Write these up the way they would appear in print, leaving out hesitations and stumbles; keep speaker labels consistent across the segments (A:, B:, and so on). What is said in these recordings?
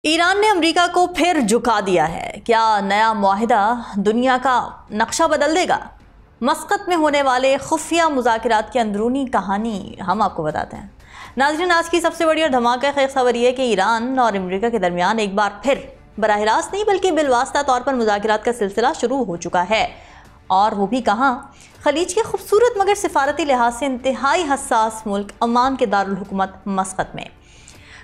A: ایران نے امریکہ کو پھر جھکا دیا ہے۔ کیا نیا معاہدہ دنیا کا نقشہ بدل دے گا؟ مسقط میں ہونے والے خفیہ مذاکرات کی اندرونی کہانی ہم آپ کو بتاتے ہیں۔ ناظرین، آج کی سب سے بڑی اور دھماکہ خیز خبر یہ ہے کہ ایران اور امریکہ کے درمیان ایک بار پھر براہ راست نہیں بلکہ بالواسطہ طور پر مذاکرات کا سلسلہ شروع ہو چکا ہے، اور وہ بھی کہاں؟ خلیج کے خوبصورت مگر سفارتی لحاظ سے انتہائی حساس ملک عمان کے دارالحکومت مسقط میں۔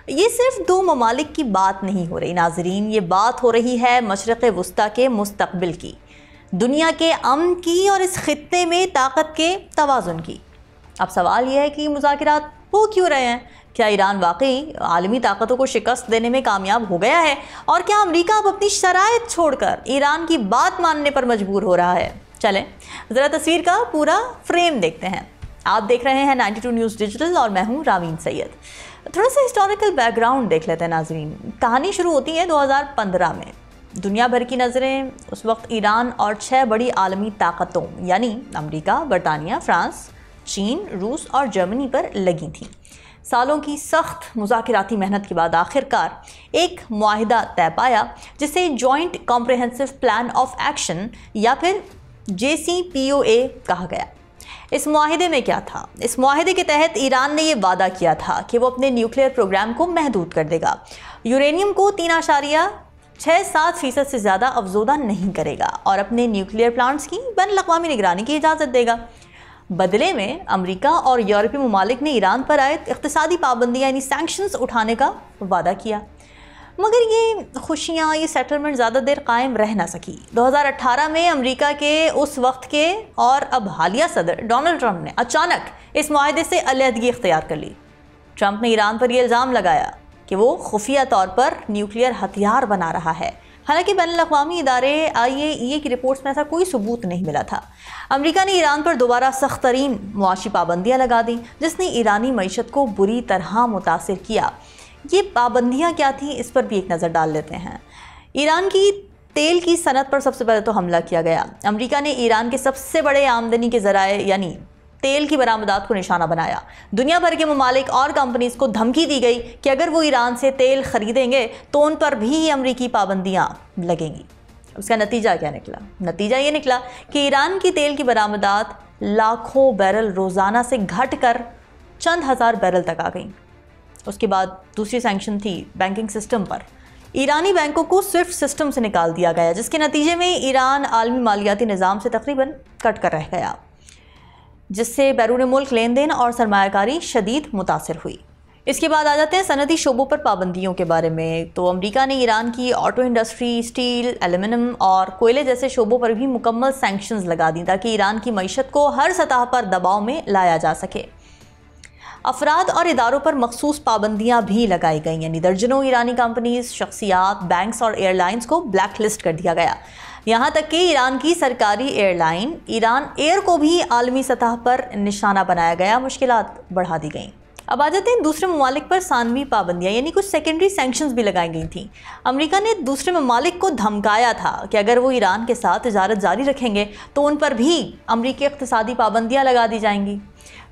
A: یہ صرف دو ممالک کی بات نہیں ہو رہی ناظرین، یہ بات ہو رہی ہے مشرق وسطیٰ کے مستقبل کی، دنیا کے امن کی اور اس خطے میں طاقت کے توازن کی۔ اب سوال یہ ہے کہ مذاکرات ہو کیوں رہے ہیں؟ کیا ایران واقعی عالمی طاقتوں کو شکست دینے میں کامیاب ہو گیا ہے؟ اور کیا امریکہ اب اپنی شرائط چھوڑ کر ایران کی بات ماننے پر مجبور ہو رہا ہے؟ چلیں ذرا تصویر کا پورا فریم دیکھتے ہیں۔ آپ دیکھ رہے ہیں 92 نیوز ڈیجیٹل اور میں ہوں راوین سید۔ تھوڑا سا ہسٹوریکل بیک گراؤنڈ دیکھ لیتے ہیں ناظرین۔ کہانی شروع ہوتی ہے 2015 میں۔ دنیا بھر کی نظریں اس وقت ایران اور 6 بڑی عالمی طاقتوں یعنی امریکہ، برطانیہ، فرانس، چین، روس اور جرمنی پر لگی تھیں۔ سالوں کی سخت مذاکراتی محنت کے بعد آخر کار ایک معاہدہ طے پایا جسے joint comprehensive plan of action یا پھر JCPOA کہا گیا۔ اس معاہدے میں کیا تھا؟ اس معاہدے کے تحت ایران نے یہ وعدہ کیا تھا کہ وہ اپنے نیوکلیئر پروگرام کو محدود کر دے گا، یورینیم کو 3.67% سے زیادہ افزودہ نہیں کرے گا اور اپنے نیوکلیئر پلانٹس کی بین الاقوامی نگرانی کی اجازت دے گا۔ بدلے میں امریکہ اور یورپی ممالک نے ایران پر عائد اقتصادی پابندیاں یعنی سینکشنز اٹھانے کا وعدہ کیا، مگر یہ خوشیاں، یہ سیٹلمنٹ زیادہ دیر قائم رہ نہ سکی۔ 2018 میں امریکہ کے اس وقت کے اور اب حالیہ صدر ڈونلڈ ٹرمپ نے اچانک اس معاہدے سے علیحدگی اختیار کر لی۔ ٹرمپ نے ایران پر یہ الزام لگایا کہ وہ خفیہ طور پر نیوکلیئر ہتھیار بنا رہا ہے، حالانکہ بین الاقوامی ادارے IAEA کی رپورٹس میں ایسا کوئی ثبوت نہیں ملا تھا۔ امریکہ نے ایران پر دوبارہ سخت ترین معاشی پابندیاں لگا دیں جس نے ایرانی معیشت کو بری طرح متاثر کیا۔ یہ پابندیاں کیا تھیں اس پر بھی ایک نظر ڈال لیتے ہیں۔ ایران کی تیل کی صنعت پر سب سے پہلے تو حملہ کیا گیا۔ امریکہ نے ایران کے سب سے بڑے آمدنی کے ذرائع یعنی تیل کی برآمدات کو نشانہ بنایا۔ دنیا بھر کے ممالک اور کمپنیز کو دھمکی دی گئی کہ اگر وہ ایران سے تیل خریدیں گے تو ان پر بھی امریکی پابندیاں لگیں گی۔ اس کا نتیجہ کیا نکلا؟ نتیجہ یہ نکلا کہ ایران کی تیل کی برآمدات لاکھوں بیرل روزانہ سے گھٹ کر چند ہزار بیرل تک آ گئیں۔ اس کے بعد دوسری سینکشن تھی بینکنگ سسٹم پر۔ ایرانی بینکوں کو سوئفٹ سسٹم سے نکال دیا گیا، جس کے نتیجے میں ایران عالمی مالیاتی نظام سے تقریباً کٹ کر رہ گیا، جس سے بیرون ملک لین دین اور سرمایہ کاری شدید متاثر ہوئی۔ اس کے بعد آ جاتے ہیں صنعتی شعبوں پر پابندیوں کے بارے میں۔ تو امریکہ نے ایران کی آٹو انڈسٹری، اسٹیل، ایلومینیم اور کوئلے جیسے شعبوں پر بھی مکمل سینکشنز لگا دیں تاکہ ایران کی معیشت کو ہر سطح پر دباؤ میں لایا جا سکے۔ افراد اور اداروں پر مخصوص پابندیاں بھی لگائی گئیں، یعنی درجنوں ایرانی کمپنیز، شخصیات، بینکس اور ایئر لائنز کو بلیک لسٹ کر دیا گیا۔ یہاں تک کہ ایران کی سرکاری ایئر لائن ایران ایئر کو بھی عالمی سطح پر نشانہ بنایا گیا، مشکلات بڑھا دی گئیں۔ اب آ جاتے ہیں دوسرے ممالک پر ثانوی پابندیاں، یعنی کچھ سیکنڈری سینکشنز بھی لگائی گئی تھیں۔ امریکہ نے دوسرے ممالک کو دھمکایا تھا کہ اگر وہ ایران کے ساتھ تجارت جاری رکھیں گے تو ان پر بھی امریکی اقتصادی پابندیاں لگا دی جائیں گی۔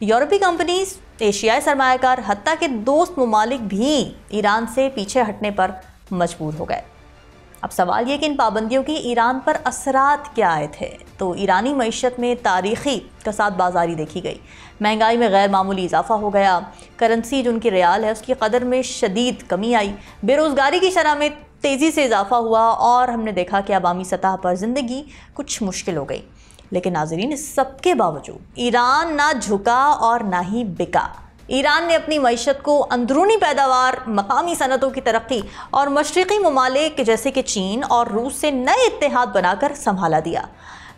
A: یورپی کمپنیز، ایشیائی سرمایہ کار، حتیٰ کہ دوست ممالک بھی ایران سے پیچھے ہٹنے پر مجبور ہو گئے۔ اب سوال یہ کہ ان پابندیوں کی ایران پر اثرات کیا آئے تھے؟ تو ایرانی معیشت میں تاریخی کساد بازاری دیکھی گئی، مہنگائی میں غیر معمولی اضافہ ہو گیا، کرنسی جو ان کی ریال ہے اس کی قدر میں شدید کمی آئی، بے روزگاری کی شرح میں تیزی سے اضافہ ہوا اور ہم نے دیکھا کہ عوامی سطح پر زندگی کچھ مشکل ہو گئی۔ لیکن ناظرین، اس سب کے باوجود ایران نہ جھکا اور نہ ہی بکا۔ ایران نے اپنی معیشت کو اندرونی پیداوار، مقامی صنعتوں کی ترقی اور مشرقی ممالک جیسے کہ چین اور روس سے نئے اتحاد بنا کر سنبھالا دیا۔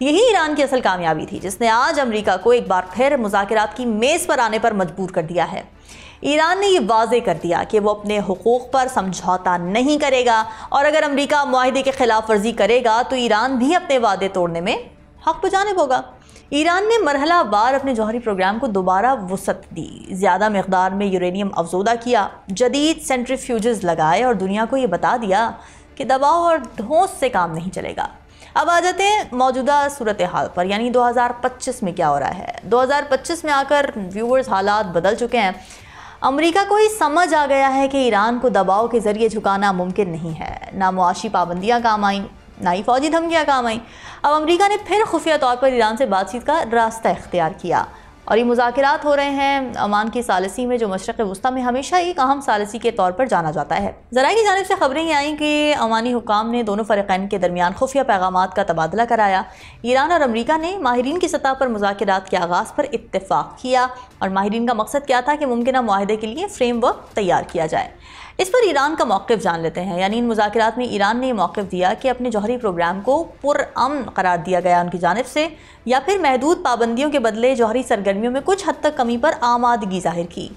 A: یہی ایران کی اصل کامیابی تھی جس نے آج امریکہ کو ایک بار پھر مذاکرات کی میز پر آنے پر مجبور کر دیا ہے۔ ایران نے یہ واضح کر دیا کہ وہ اپنے حقوق پر سمجھوتا نہیں کرے گا، اور اگر امریکہ معاہدے کے خلاف ورزی کرے گا تو ایران بھی اپنے وعدے توڑنے میں حق بجانب ہوگا۔ ایران نے مرحلہ وار اپنے جوہری پروگرام کو دوبارہ وسعت دی، زیادہ مقدار میں یورینیم افزودہ کیا، جدید سینٹریفیوجز لگائے اور دنیا کو یہ بتا دیا کہ دباؤ اور دھونس سے کام نہیں چلے گا۔ اب آ جاتے ہیں موجودہ صورتحال پر، یعنی 2025 میں کیا ہو رہا ہے۔ 2025 میں آ کر ویورز حالات بدل چکے ہیں۔ امریکہ کو ہی سمجھ آ گیا ہے کہ ایران کو دباؤ کے ذریعے جھکانا ممکن نہیں ہے. نہ معاشی پابندیاں کام آئیں، نہ ہی فوجی دھمکیاں کام آئیں. اب امریکہ نے پھر خفیہ طور پر ایران سے بات چیت کا راستہ اختیار کیا اور یہ مذاکرات ہو رہے ہیں عمان کی ثالثی میں، جو مشرق وسطیٰ میں ہمیشہ ایک اہم ثالثی کے طور پر جانا جاتا ہے. ذرائع کی جانب سے خبریں یہ آئیں کہ عمانی حکام نے دونوں فریقین کے درمیان خفیہ پیغامات کا تبادلہ کرایا. ایران اور امریکہ نے ماہرین کی سطح پر مذاکرات کے آغاز پر اتفاق کیا اور ماہرین کا مقصد کیا تھا کہ ممکنہ معاہدے کے لیے فریم ورک تیار کیا جائے. اس پر ایران کا موقف جان لیتے ہیں. یعنی ان مذاکرات میں ایران نے یہ موقف دیا کہ اپنے جوہری پروگرام کو پرامن قرار دیا گیا ان کی جانب سے، یا پھر محدود پابندیوں کے بدلے جوہری سرگرمیوں میں کچھ حد تک کمی پر آمادگی ظاہر کی.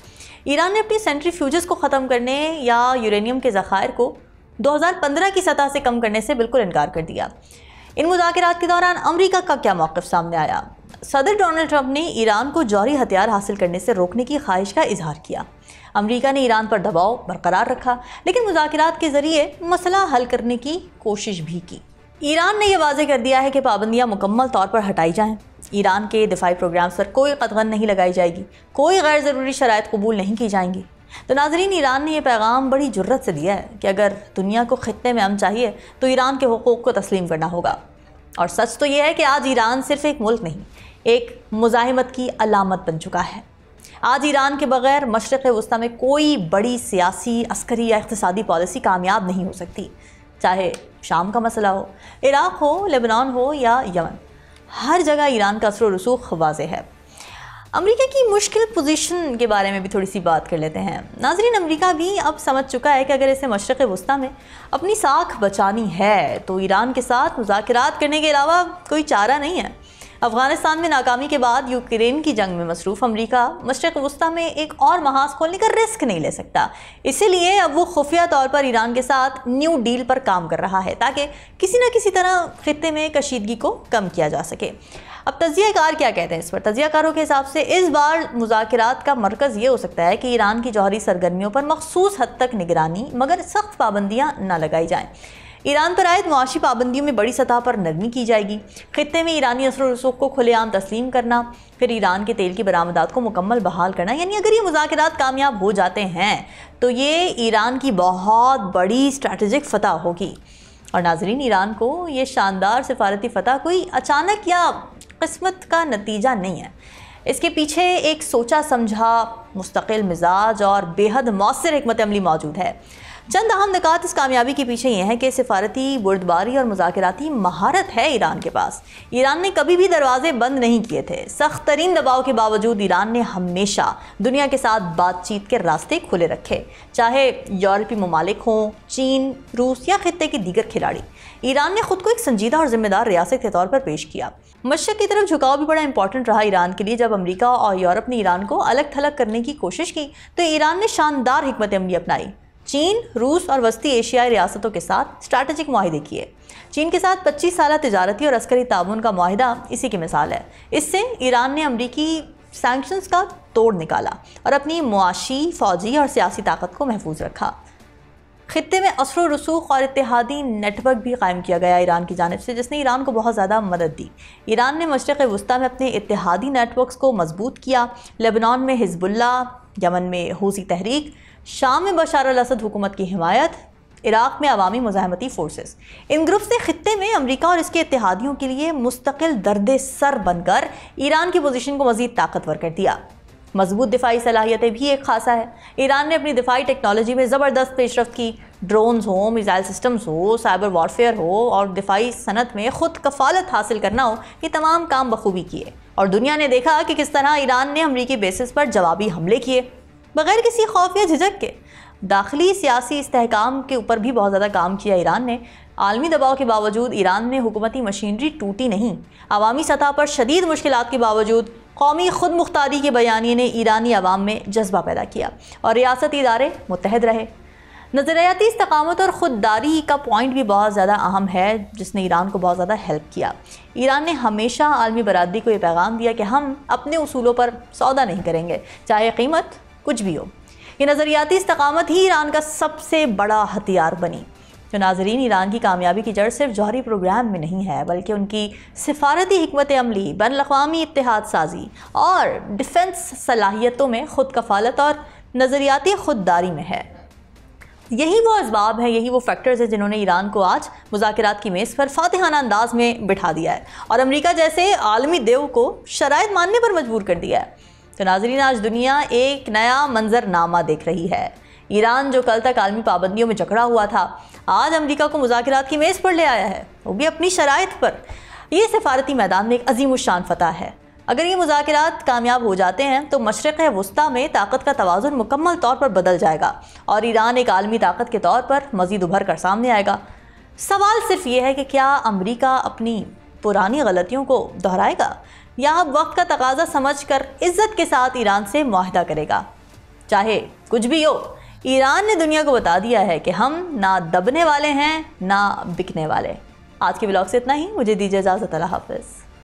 A: ایران نے اپنی سینٹریفیوجز کو ختم کرنے یا یورینیم کے ذخائر کو 2015 کی سطح سے کم کرنے سے بالکل انکار کر دیا. ان مذاکرات کے دوران امریکہ کا کیا موقف سامنے آیا؟ صدر ڈونلڈ ٹرمپ نے ایران کو جوہری ہتھیار حاصل کرنے سے روکنے کی خواہش کا اظہار کیا. امریکہ نے ایران پر دباؤ برقرار رکھا، لیکن مذاکرات کے ذریعے مسئلہ حل کرنے کی کوشش بھی کی. ایران نے یہ واضح کر دیا ہے کہ پابندیاں مکمل طور پر ہٹائی جائیں. ایران کے دفاعی پروگرامز پر کوئی قدغن نہیں لگائی جائے گی، کوئی غیر ضروری شرائط قبول نہیں کی جائیں گی. تو ناظرین، ایران نے یہ پیغام بڑی جرت سے دیا ہے کہ اگر دنیا کو خطے میں امن چاہیے تو ایران کے حقوق کو تسلیم کرنا ہوگا. اور سچ تو یہ ہے کہ آج ایران صرف ایک ملک نہیں، ایک مزاحمت کی علامت بن چکا ہے. آج ایران کے بغیر مشرق وسطیٰ میں کوئی بڑی سیاسی، عسکری یا اقتصادی پالیسی کامیاب نہیں ہو سکتی. چاہے شام کا مسئلہ ہو، عراق ہو، لبنان ہو یا یمن، ہر جگہ ایران کا اثر و رسوخ واضح ہے. امریکہ کی مشکل پوزیشن کے بارے میں بھی تھوڑی سی بات کر لیتے ہیں. ناظرین، امریکہ بھی اب سمجھ چکا ہے کہ اگر اسے مشرق وسطیٰ میں اپنی ساکھ بچانی ہے تو ایران کے ساتھ مذاکرات کرنے کے علاوہ کوئی چارہ نہیں ہے. افغانستان میں ناکامی کے بعد یوکرین کی جنگ میں مصروف امریکہ مشرق وسطیٰ میں ایک اور محاذ کھولنے کا رسک نہیں لے سکتا. اسی لیے اب وہ خفیہ طور پر ایران کے ساتھ نیو ڈیل پر کام کر رہا ہے تاکہ کسی نہ کسی طرح خطے میں کشیدگی کو کم کیا جا سکے. اب تجزیہ کار کیا کہتے ہیں اس پر؟ تجزیہ کاروں کے حساب سے اس بار مذاکرات کا مرکز یہ ہو سکتا ہے کہ ایران کی جوہری سرگرمیوں پر مخصوص حد تک نگرانی مگر سخت پابندیاں نہ لگائی جائیں. ایران پر عائد معاشی پابندیوں میں بڑی سطح پر نرمی کی جائے گی. خطے میں ایرانی اثر و رسوخ کو کھلے عام تسلیم کرنا، پھر ایران کے تیل کی برآمدات کو مکمل بحال کرنا. یعنی اگر یہ مذاکرات کامیاب ہو جاتے ہیں تو یہ ایران کی بہت بڑی اسٹریٹجک فتح ہوگی. اور ناظرین، ایران کو یہ شاندار سفارتی فتح کوئی اچانک یا قسمت کا نتیجہ نہیں ہے. اس کے پیچھے ایک سوچا سمجھا، مستقل مزاج اور بے حد مؤثر حکمت عملی موجود ہے. چند اہم نکات اس کامیابی کے پیچھے یہ ہیں کہ سفارتی بردباری اور مذاکراتی مہارت ہے ایران کے پاس. ایران نے کبھی بھی دروازے بند نہیں کیے تھے. سخت ترین دباؤ کے باوجود ایران نے ہمیشہ دنیا کے ساتھ بات چیت کے راستے کھلے رکھے، چاہے یورپی ممالک ہوں، چین، روس یا خطے کے دیگر کھلاڑی. ایران نے خود کو ایک سنجیدہ اور ذمہ دار ریاست کے طور پر پیش کیا. مشرق کی طرف جھکاؤ بھی بڑا امپورٹنٹ رہا ایران کے لیے. جب امریکہ اور یورپ نے ایران کو الگ تھلگ کرنے کی کوشش کی تو ایران نے شاندار حکمت عملی اپنائی. چین، روس اور وسطی ایشیائی ریاستوں کے ساتھ اسٹریٹجک معاہدے کیے. چین کے ساتھ 25 سالہ تجارتی اور عسکری تعاون کا معاہدہ اسی کی مثال ہے. اس سے ایران نے امریکی سینکشنز کا توڑ نکالا اور اپنی معاشی، فوجی اور سیاسی طاقت کو محفوظ رکھا. خطے میں اثر و رسوخ اور اتحادی نیٹ ورک بھی قائم کیا گیا ایران کی جانب سے، جس نے ایران کو بہت زیادہ مدد دی. ایران نے مشرق وسطیٰ میں اپنے اتحادی نیٹ ورکس کو مضبوط کیا. لبنان میں حزب اللہ، یمن میں حوثی تحریک، شام میں بشار الاسد حکومت کی حمایت، عراق میں عوامی مزاحمتی فورسز. ان گروپس نے خطے میں امریکہ اور اس کے اتحادیوں کے لیے مستقل درد سر بن کر ایران کی پوزیشن کو مزید طاقتور کر دیا. مضبوط دفاعی صلاحیتیں بھی ایک خاصہ ہے. ایران نے اپنی دفاعی ٹیکنالوجی میں زبردست پیش رفت کی. ڈرونز ہوں، میزائل سسٹمز ہو، سائبر وارفیئر ہو اور دفاعی صنعت میں خود کفالت حاصل کرنا ہو، یہ تمام کام بخوبی کیے. اور دنیا نے دیکھا کہ کس طرح ایران نے امریکی بیسز پر جوابی حملے کیے بغیر کسی خوف یا جھجک کے. داخلی سیاسی استحکام کے اوپر بھی بہت زیادہ کام کیا ایران نے. عالمی دباؤ کے باوجود ایران میں حکومتی مشینری ٹوٹی نہیں. عوامی سطح پر شدید مشکلات کے باوجود قومی خود مختاری کے بیانیے نے ایرانی عوام میں جذبہ پیدا کیا اور ریاستی ادارے متحد رہے. نظریاتی استقامت اور خودداری کا پوائنٹ بھی بہت زیادہ اہم ہے، جس نے ایران کو بہت زیادہ ہیلپ کیا. ایران نے ہمیشہ عالمی برادری کو یہ پیغام دیا کہ ہم اپنے اصولوں پر سودا نہیں کریں گے، چاہے قیمت کچھ بھی ہو. یہ نظریاتی استقامت ہی ایران کا سب سے بڑا ہتھیار بنی. تو ناظرین، ایران کی کامیابی کی جڑ صرف جوہری پروگرام میں نہیں ہے، بلکہ ان کی سفارتی حکمت عملی، بین الاقوامی اتحاد سازی اور ڈیفنس صلاحیتوں میں خود کفالت اور نظریاتی خودداری میں ہے۔ یہی وہ اسباب ہیں، یہی وہ فیکٹرز ہیں جنہوں نے ایران کو آج مذاکرات کی میز پر فاتحانہ انداز میں بٹھا دیا ہے اور امریکہ جیسے عالمی دیو کو شرائط ماننے پر مجبور کر دیا ہے۔ تو ناظرین، آج دنیا ایک نیا منظرنامہ دیکھ رہی ہے۔ ایران جو کل تک عالمی پابندیوں میں جکڑا ہوا تھا، آج امریکہ کو مذاکرات کی میز پر لے آیا ہے، وہ بھی اپنی شرائط پر۔ یہ سفارتی میدان میں ایک عظیم الشان فتح ہے۔ اگر یہ مذاکرات کامیاب ہو جاتے ہیں تو مشرق وسطیٰ میں طاقت کا توازن مکمل طور پر بدل جائے گا اور ایران ایک عالمی طاقت کے طور پر مزید ابھر کر سامنے آئے گا۔ سوال صرف یہ ہے کہ کیا امریکہ اپنی پرانی غلطیوں کو دہرائے گا یا اب وقت کا تقاضا سمجھ کر عزت کے ساتھ ایران سے معاہدہ کرے گا؟ چاہے کچھ بھی ہو، ایران نے دنیا کو بتا دیا ہے کہ ہم نہ دبنے والے ہیں نہ بکنے والے۔ آج کے ولاگ سے اتنا ہی، مجھے دیجیے اجازت، اللہ حافظ۔